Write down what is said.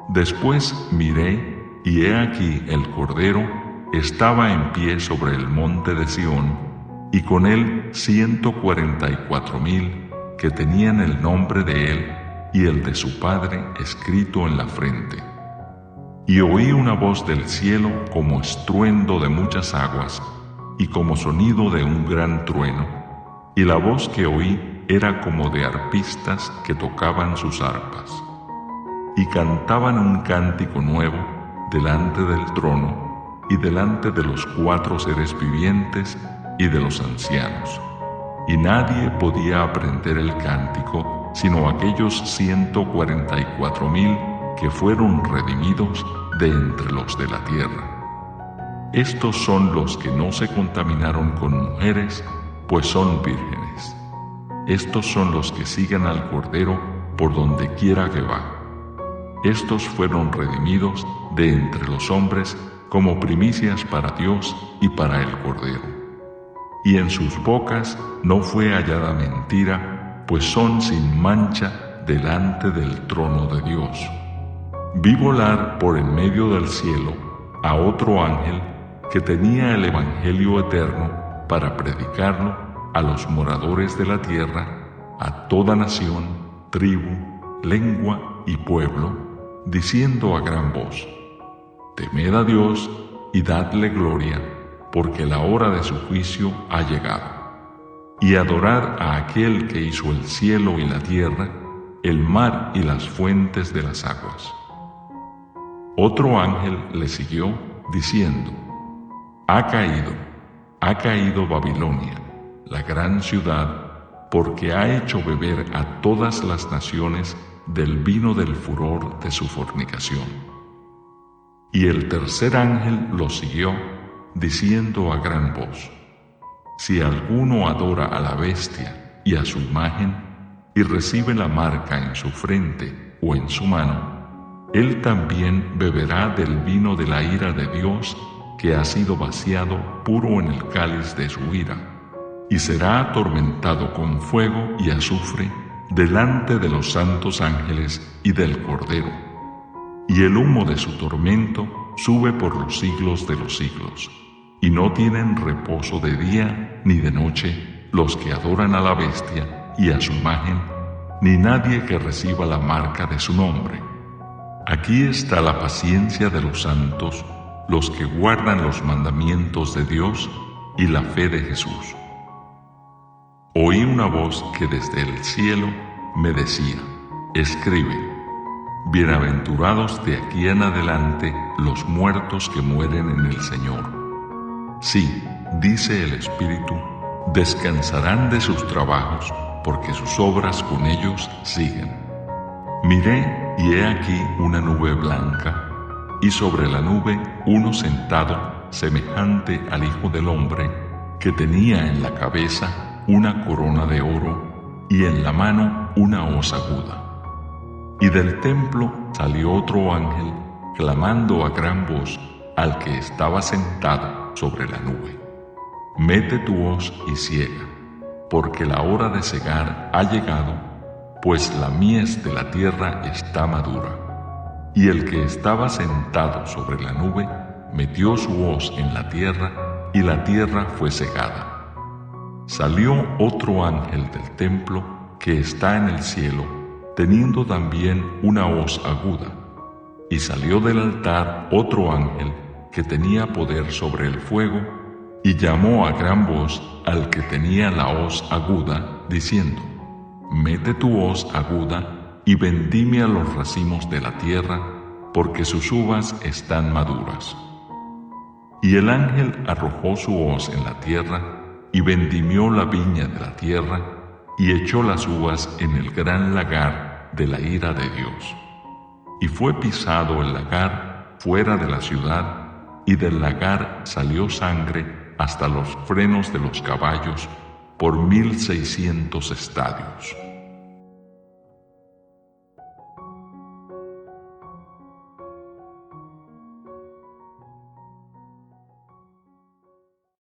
Después miré, y he aquí el Cordero estaba en pie sobre el monte de Sión, y con él 144,000 que tenían el nombre de él y el de su Padre escrito en la frente. Y oí una voz del cielo como estruendo de muchas aguas, y como sonido de un gran trueno, y la voz que oí era como de arpistas que tocaban sus arpas, y cantaban un cántico nuevo delante del trono, y delante de los 4 seres vivientes y de los ancianos. Y nadie podía aprender el cántico, sino aquellos 144,000 que fueron redimidos de entre los de la tierra. Estos son los que no se contaminaron con mujeres, pues son vírgenes. Estos son los que siguen al Cordero por donde quiera que va. Estos fueron redimidos de entre los hombres como primicias para Dios y para el Cordero. Y en sus bocas no fue hallada mentira, pues son sin mancha delante del trono de Dios. Vi volar por en medio del cielo a otro ángel que tenía el Evangelio eterno para predicarlo a los moradores de la tierra, a toda nación, tribu, lengua y pueblo, diciendo a gran voz: Temed a Dios y dadle gloria, porque la hora de su juicio ha llegado. Y adorad a aquel que hizo el cielo y la tierra, el mar y las fuentes de las aguas. Otro ángel le siguió, diciendo: Ha caído Babilonia, la gran ciudad, porque ha hecho beber a todas las naciones del vino del furor de su fornicación. Y el tercer ángel lo siguió, diciendo a gran voz: Si alguno adora a la bestia y a su imagen, y recibe la marca en su frente o en su mano, él también beberá del vino de la ira de Dios, que ha sido vaciado puro en el cáliz de su ira, y será atormentado con fuego y azufre delante de los santos ángeles y del Cordero. Y el humo de su tormento sube por los siglos de los siglos, y no tienen reposo de día ni de noche los que adoran a la bestia y a su imagen, ni nadie que reciba la marca de su nombre. Aquí está la paciencia de los santos, los que guardan los mandamientos de Dios y la fe de Jesús. Oí una voz que desde el cielo me decía: Escribe, bienaventurados de aquí en adelante los muertos que mueren en el Señor. Sí, dice el Espíritu, descansarán de sus trabajos, porque sus obras con ellos siguen. Miré, y he aquí una nube blanca, y sobre la nube uno sentado semejante al Hijo del Hombre, que tenía en la cabeza una corona de oro y en la mano una hoz aguda. Y del templo salió otro ángel, clamando a gran voz al que estaba sentado sobre la nube: Mete tu hoz y siega, porque la hora de segar ha llegado, pues la mies de la tierra está madura. Y el que estaba sentado sobre la nube metió su hoz en la tierra, y la tierra fue segada. Salió otro ángel del templo que está en el cielo, teniendo también una hoz aguda. Y salió del altar otro ángel que tenía poder sobre el fuego, y llamó a gran voz al que tenía la hoz aguda, diciendo: Mete tu hoz aguda y vendimia los racimos de la tierra, porque sus uvas están maduras. Y el ángel arrojó su hoz en la tierra, y vendimió la viña de la tierra, y echó las uvas en el gran lagar de la ira de Dios. Y fue pisado el lagar fuera de la ciudad, y del lagar salió sangre hasta los frenos de los caballos por 1,600 estadios.